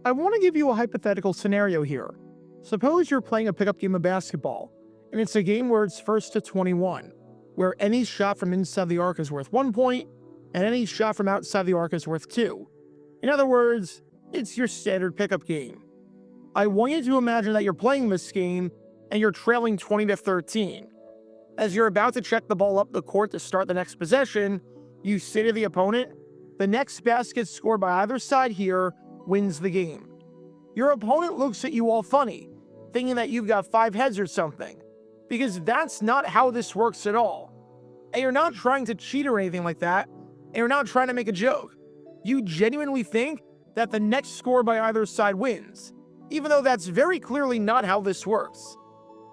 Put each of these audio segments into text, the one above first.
I want to give you a hypothetical scenario here. Suppose you're playing a pickup game of basketball, and it's a game where it's first to 21, where any shot from inside the arc is worth 1 point, and any shot from outside the arc is worth 2. In other words, it's your standard pickup game. I want you to imagine that you're playing this game, and you're trailing 20-13. As you're about to check the ball up the court to start the next possession, you say to the opponent, the next basket scored by either side here wins the game. Your opponent looks at you all funny, thinking that you've got 5 heads or something, because that's not how this works at all. And you're not trying to cheat or anything like that, and you're not trying to make a joke. You genuinely think that the next score by either side wins, even though that's very clearly not how this works.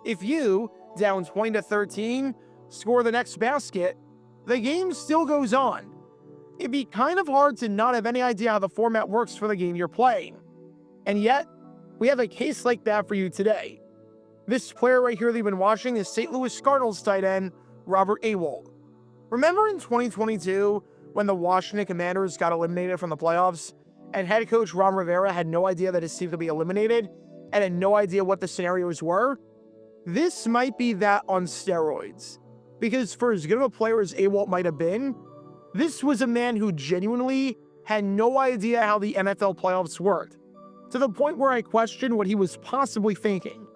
If you, down 20-13, score the next basket, the game still goes on. It'd be kind of hard to not have any idea how the format works for the game you're playing. And yet, we have a case like that for you today. This player right here that you've been watching is St. Louis Cardinals tight end, Robert Awalt. Remember in 2022, when the Washington Commanders got eliminated from the playoffs, and head coach Ron Rivera had no idea that his team could be eliminated, and had no idea what the scenarios were? This might be that on steroids. Because for as good of a player as Awalt might have been, this was a man who genuinely had no idea how the NFL playoffs worked, to the point where I questioned what he was possibly thinking.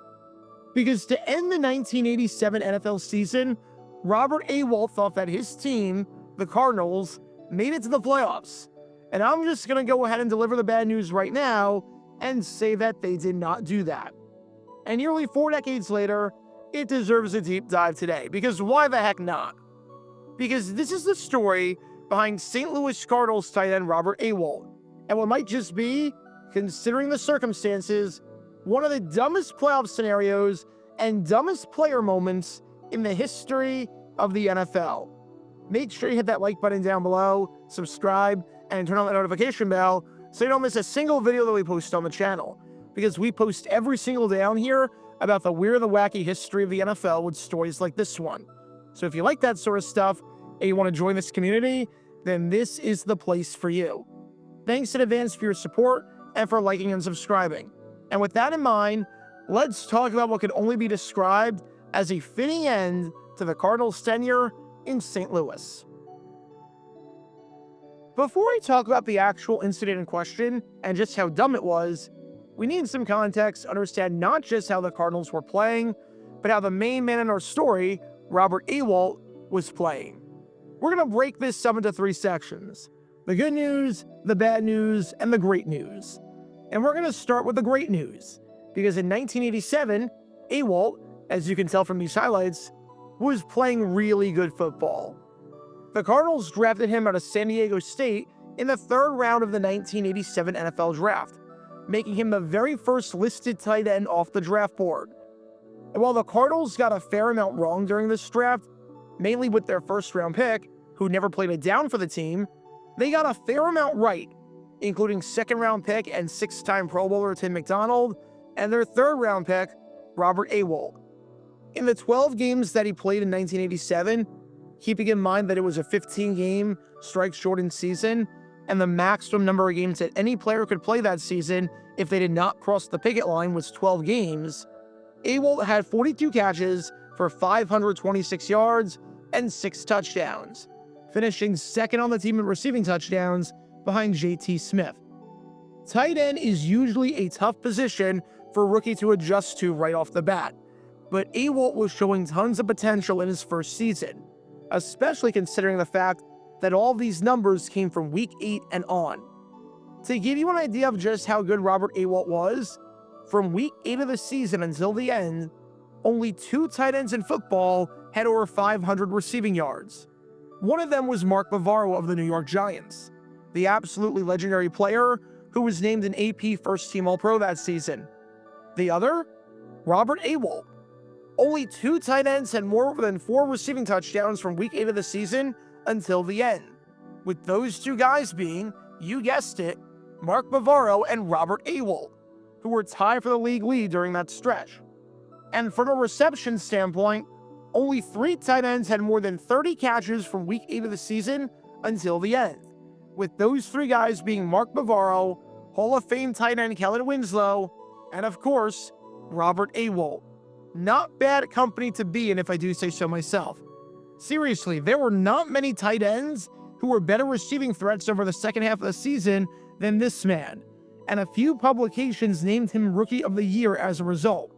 Because to end the 1987 NFL season, Robert Awalt thought that his team, the Cardinals, made it to the playoffs. And I'm just going to go ahead and deliver the bad news right now and say that they did not do that. And nearly 4 decades later, it deserves a deep dive today. Because why the heck not? Because this is the story behind St. Louis Cardinals tight end Robert Awalt, and what might just be, considering the circumstances, one of the dumbest playoff scenarios and dumbest player moments in the history of the NFL. Make sure you hit that like button down below, subscribe, and turn on the notification bell so you don't miss a single video that we post on the channel, because we post every single day on here about the weird and the wacky history of the NFL with stories like this one. So if you like that sort of stuff, and you want to join this community, then this is the place for you. Thanks in advance for your support and for liking and subscribing. And with that in mind, let's talk about what could only be described as a fitting end to the Cardinals' tenure in St. Louis. Before I talk about the actual incident in question and just how dumb it was, we need some context to understand not just how the Cardinals were playing, but how the main man in our story, Robert Awalt, was playing. We're going to break this up into 3 sections: the good news, the bad news, and the great news. And we're going to start with the great news, because in 1987, Awalt, as you can tell from these highlights, was playing really good football. The Cardinals drafted him out of San Diego State in the 3rd round of the 1987 NFL Draft, making him the very first listed tight end off the draft board. And while the Cardinals got a fair amount wrong during this draft, mainly with their 1st-round pick, who never played a down for the team, they got a fair amount right, including 2nd-round pick and 6-time Pro Bowler Tim McDonald, and their 3rd-round pick, Robert Awalt. In the 12 games that he played in 1987, keeping in mind that it was a 15-game strike-shortened season, and the maximum number of games that any player could play that season if they did not cross the picket line was 12 games, Awalt had 42 catches for 526 yards and 6 touchdowns, finishing 2nd on the team in receiving touchdowns behind J.T. Smith. Tight end is usually a tough position for a rookie to adjust to right off the bat, but Awalt was showing tons of potential in his 1st season, especially considering the fact that all these numbers came from Week 8 and on. To give you an idea of just how good Robert Awalt was, from Week 8 of the season until the end, only 2 tight ends in football had over 500 receiving yards. One of them was Mark Bavaro of the New York Giants, the absolutely legendary player who was named an AP First-Team All-Pro that season. The other? Robert Awalt. Only 2 tight ends had more than 4 receiving touchdowns from Week 8 of the season until the end, with those 2 guys being, you guessed it, Mark Bavaro and Robert Awalt, who were tied for the league lead during that stretch. And from a reception standpoint, only 3 tight ends had more than 30 catches from Week 8 of the season until the end, with those 3 guys being Mark Bavaro, Hall of Fame tight end Kellen Winslow, and of course, Robert Awalt. Not bad company to be in if I do say so myself. Seriously, there were not many tight ends who were better receiving threats over the second half of the season than this man, and a few publications named him Rookie of the Year as a result.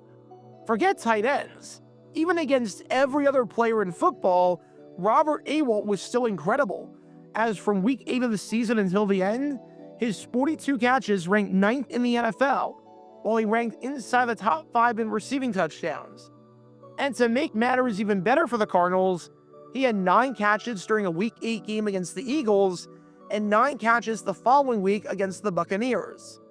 Forget tight ends. Even against every other player in football, Robert Awalt was still incredible, as from week 8 of the season until the end, his 42 catches ranked 9th in the NFL, while he ranked inside the top 5 in receiving touchdowns. And to make matters even better for the Cardinals, he had 9 catches during a Week 8 game against the Eagles, and 9 catches the following week against the Buccaneers.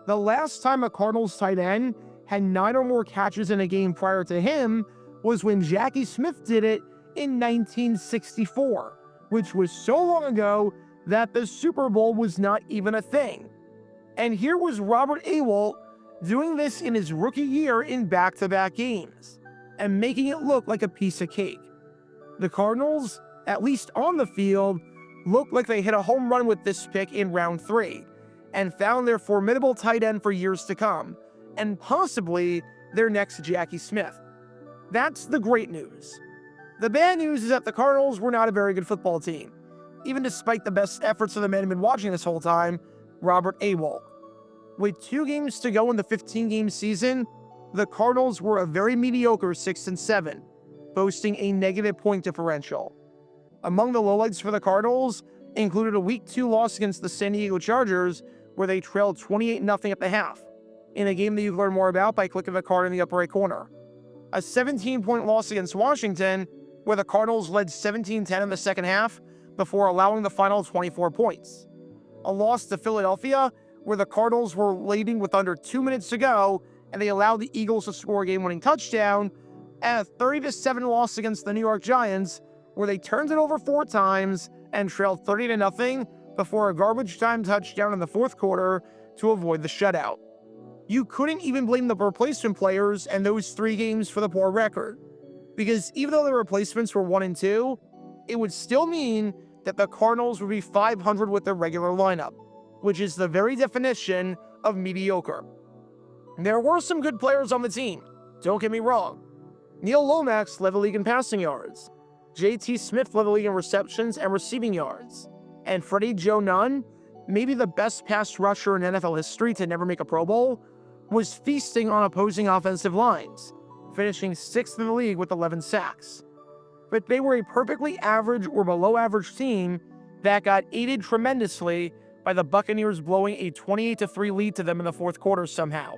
The last time a Cardinals tight end had 9 or more catches in a game prior to him was when Jackie Smith did it in 1964, which was so long ago that the Super Bowl was not even a thing. And here was Robert Awalt doing this in his rookie year in back-to-back games, and making it look like a piece of cake. The Cardinals, at least on the field, looked like they hit a home run with this pick in round 3, and found their formidable tight end for years to come, and possibly their next Jackie Smith. That's the great news. The bad news is that the Cardinals were not a very good football team, even despite the best efforts of the man who'd been watching this whole time, Robert Awalt. With 2 games to go in the 15-game season, the Cardinals were a very mediocre 6-7, boasting a negative point differential. Among the lowlights for the Cardinals included a Week 2 loss against the San Diego Chargers, where they trailed 28-0 at the half, in a game that you can learn more about by clicking the card in the upper right corner. A 17-point loss against Washington, where the Cardinals led 17-10 in the second half before allowing the final 24 points. A loss to Philadelphia, where the Cardinals were leading with under 2 minutes to go, and they allowed the Eagles to score a game-winning touchdown, and a 30-7 loss against the New York Giants, where they turned it over 4 times and trailed 30-0 before a garbage time touchdown in the fourth quarter to avoid the shutout. You couldn't even blame the replacement players and those 3 games for the poor record, because even though the replacements were 1-2, it would still mean that the Cardinals would be 500 with their regular lineup, which is the very definition of mediocre. There were some good players on the team, don't get me wrong. Neil Lomax led the league in passing yards. J.T. Smith led the league in receptions and receiving yards. And Freddie Joe Nunn, maybe the best pass rusher in NFL history to never make a Pro Bowl, was feasting on opposing offensive lines, finishing 6th in the league with 11 sacks. But they were a perfectly average or below average team that got aided tremendously by the Buccaneers blowing a 28-3 lead to them in the fourth quarter somehow.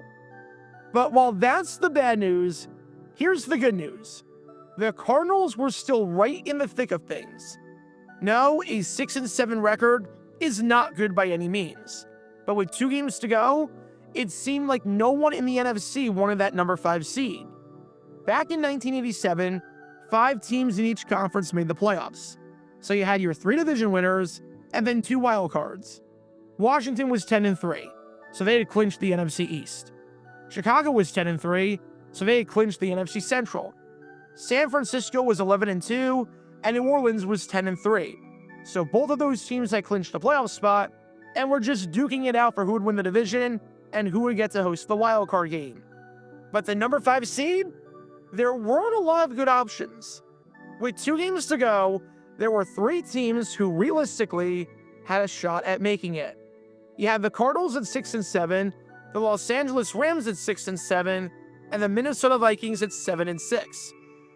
But while that's the bad news, here's the good news. The Cardinals were still right in the thick of things. No, a 6-7 record is not good by any means. But with 2 games to go, it seemed like no one in the NFC wanted that number 5 seed. Back in 1987, 5 teams in each conference made the playoffs. So you had your 3 division winners and then 2 wild cards. Washington was 10-3, so they had clinched the NFC East. Chicago was 10-3, so they had clinched the NFC Central. San Francisco was 11-2, and New Orleans was 10-3. So both of those teams had clinched the playoff spot, and were just duking it out for who would win the division and who would get to host the wild card game. But the number 5 seed? There weren't a lot of good options. With 2 games to go, there were 3 teams who realistically had a shot at making it. You had the Cardinals at 6-7, the Los Angeles Rams at 6-7, and the Minnesota Vikings at 7-6.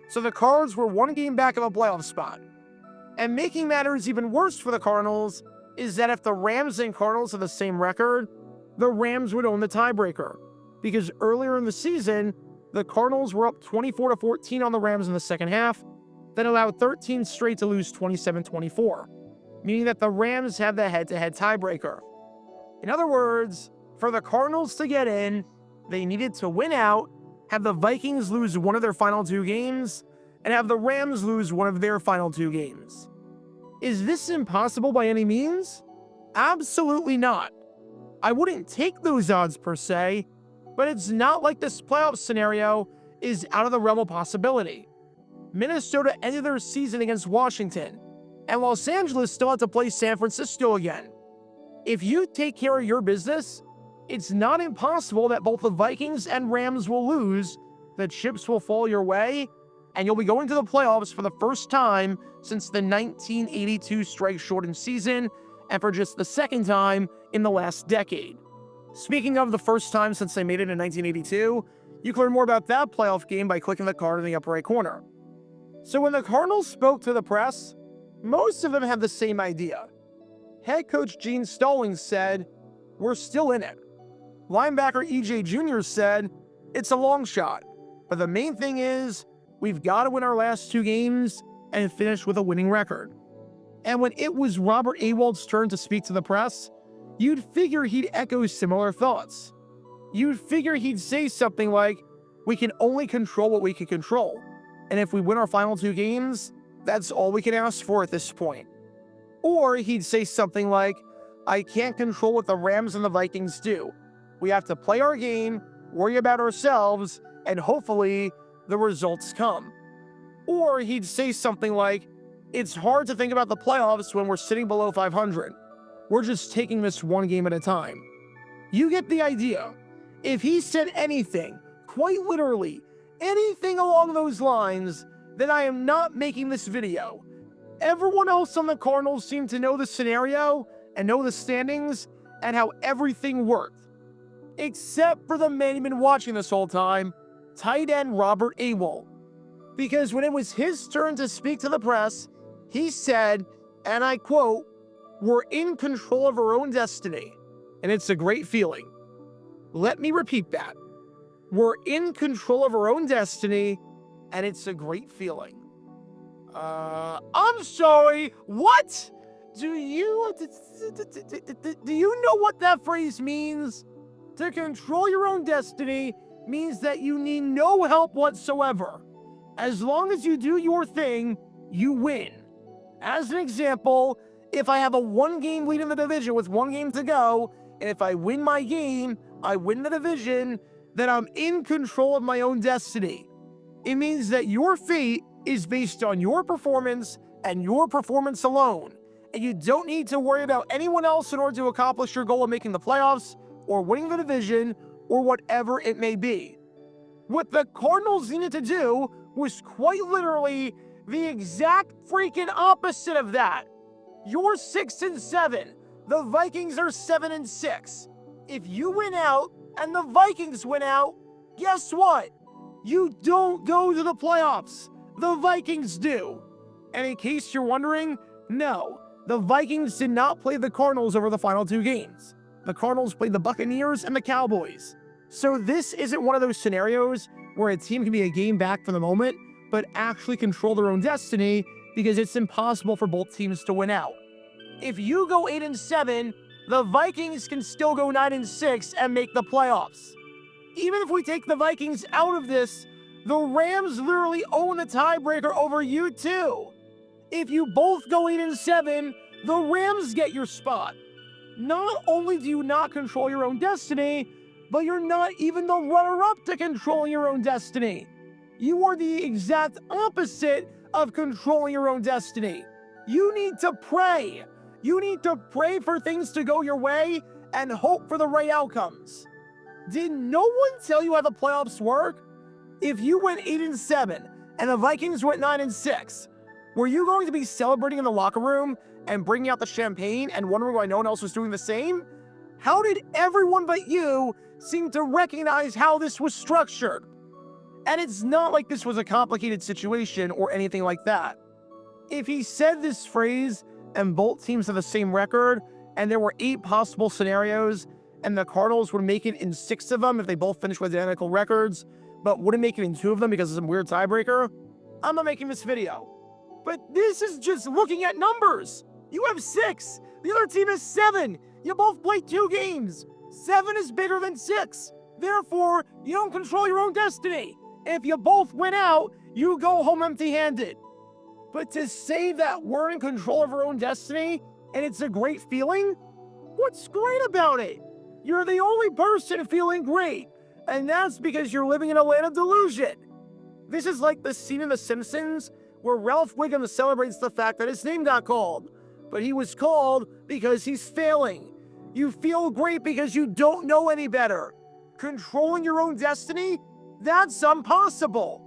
So the Cards were 1 game back of a playoff spot. And making matters even worse for the Cardinals is that if the Rams and Cardinals have the same record, the Rams would own the tiebreaker. Because earlier in the season, the Cardinals were up 24-14 on the Rams in the second half, then allowed 13 straight to lose 27-24, meaning that the Rams have the head-to-head tiebreaker. In other words, for the Cardinals to get in, they needed to win out, have the Vikings lose one of their final 2 games, and have the Rams lose one of their final 2 games. Is this impossible by any means? Absolutely not. I wouldn't take those odds per se, but it's not like this playoff scenario is out of the realm of possibility. Minnesota ended their season against Washington, and Los Angeles still had to play San Francisco again. If you take care of your business, It's not impossible that both the Vikings and Rams will lose, the chips will fall your way, and you'll be going to the playoffs for the first time since the 1982 strike-shortened season, and for just the second time in the last decade. Speaking of the first time since they made it in 1982, you can learn more about that playoff game by clicking the card in the upper right corner. So when the Cardinals spoke to the press, most of them have the same idea. Head coach Gene Stallings said, "We're still in it." Linebacker E.J. Jr. said, "It's a long shot, but the main thing is we've got to win our last 2 games and finish with a winning record." And when it was Robert Awalt's turn to speak to the press, you'd figure he'd echo similar thoughts. You'd figure he'd say something like, "We can only control what we can control, and if we win our final 2 games, that's all we can ask for at this point." Or he'd say something like, "I can't control what the Rams and the Vikings do. We have to play our game, worry about ourselves, and hopefully the results come." Or he'd say something like, "It's hard to think about the playoffs when we're sitting below 500. We're just taking this one game at a time." You get the idea. If he said anything, quite literally, anything along those lines, then I am not making this video. Everyone else on the Cardinals seemed to know the scenario and know the standings and how everything worked. Except for the man who'd been watching this whole time, tight end Robert Awalt. Because when it was his turn to speak to the press, he said, and I quote, "We're in control of our own destiny, and it's a great feeling." Let me repeat that. We're in control of our own destiny, and it's a great feeling. I'm sorry, what? Do you know what that phrase means? To control your own destiny means that you need no help whatsoever. As long as you do your thing, you win. As an example, if I have a 1-game lead in the division with 1 game to go, and if I win my game, I win the division, then I'm in control of my own destiny. It means that your fate is based on your performance and your performance alone, and you don't need to worry about anyone else in order to accomplish your goal of making the playoffs or winning the division or whatever it may be. What the Cardinals needed to do was quite literally the exact freaking opposite of that. You're 6-7. The Vikings are 7-6. If you win out and the Vikings win out, guess what? You don't go to the playoffs. The Vikings do. And in case you're wondering, no, the Vikings did not play the Cardinals over the final 2 games. The Cardinals played the Buccaneers and the Cowboys. So this isn't one of those scenarios where a team can be a game back from the moment, but actually control their own destiny because it's impossible for both teams to win out. If you go 8-7, the Vikings can still go 9-6 and make the playoffs. Even if we take the Vikings out of this, the Rams literally own the tiebreaker over you too. If you both go 8-7, the Rams get your spot. Not only do you not control your own destiny, but you're not even the runner-up to controlling your own destiny. You are the exact opposite of controlling your own destiny. You need to pray. You need to pray for things to go your way and hope for the right outcomes. Did no one tell you how the playoffs work? If you went 8-7 and the Vikings went 9-6, were you going to be celebrating in the locker room and bringing out the champagne and wondering why no one else was doing the same? How did everyone but you seem to recognize how this was structured? And it's not like this was a complicated situation or anything like that. If he said this phrase and both teams have the same record and there were 8 possible scenarios and the Cardinals would make it in 6 of them if they both finished with identical records, but wouldn't make it in 2 of them because of some weird tiebreaker, I'm not making this video. But this is just looking at numbers. You have 6. The other team has 7. You both played 2 games. 7 is bigger than 6. Therefore, you don't control your own destiny. If you both win out, you go home empty-handed. But to say that we're in control of our own destiny and it's a great feeling, what's great about it? You're the only person feeling great. And that's because you're living in a land of delusion. This is like the scene in The Simpsons where Ralph Wiggum celebrates the fact that his name got called. But he was called because he's failing. You feel great because you don't know any better. Controlling your own destiny? That's impossible.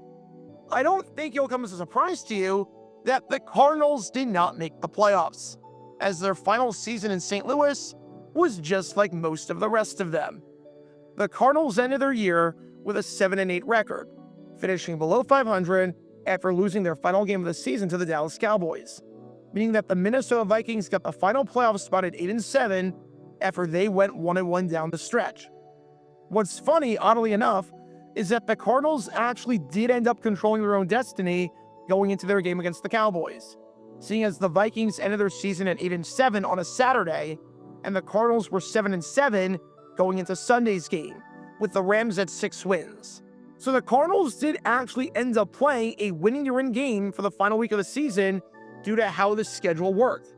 I don't think it'll come as a surprise to you that the Cardinals did not make the playoffs, as their final season in St. Louis was just like most of the rest of them. The Cardinals ended their year with a 7-8 record, finishing below 500 after losing their final game of the season to the Dallas Cowboys, meaning that the Minnesota Vikings got the final playoff spot at 8-7 after they went 1-1 down the stretch. What's funny, oddly enough, is that the Cardinals actually did end up controlling their own destiny going into their game against the Cowboys, seeing as the Vikings ended their season at 8-7 on a Saturday, and the Cardinals were 7-7 going into Sunday's game, with the Rams at 6 wins. So the Cardinals did actually end up playing a winning-to-win game for the final week of the season due to how the schedule worked.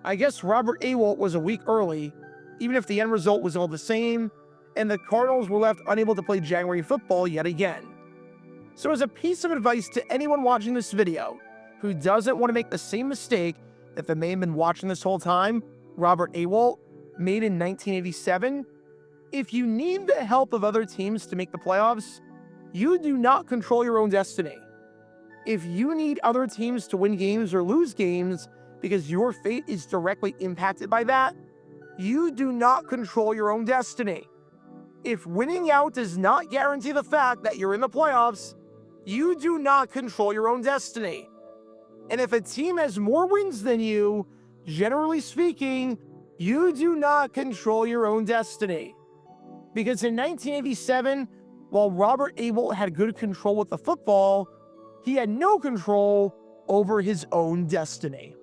I guess Robert Awalt was a week early, even if the end result was all the same, and the Cardinals were left unable to play January football yet again. So as a piece of advice to anyone watching this video who doesn't want to make the same mistake that the man been watching this whole time, Robert Awalt, made in 1987, if you need the help of other teams to make the playoffs, you do not control your own destiny. If you need other teams to win games or lose games because your fate is directly impacted by that, you do not control your own destiny. If winning out does not guarantee the fact that you're in the playoffs, you do not control your own destiny. And if a team has more wins than you, generally speaking, you do not control your own destiny. Because in 1987, while Robert Awalt had good control with the football, he had no control over his own destiny.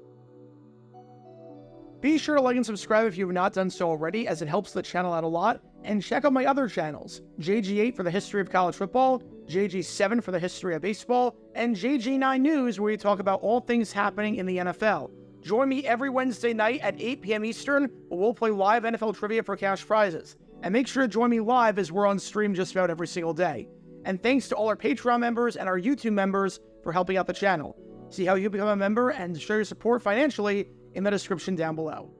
Be sure to like and subscribe if you have not done so already, as it helps the channel out a lot. And check out my other channels, JG8 for the history of college football, JG7 for the history of baseball, and JG9 News, where we talk about all things happening in the NFL. Join me every Wednesday night at 8 p.m. Eastern, where we'll play live NFL trivia for cash prizes. And make sure to join me live, as we're on stream just about every single day. And thanks to all our Patreon members and our YouTube members for helping out the channel. See how you become a member and show your support financially in the description down below.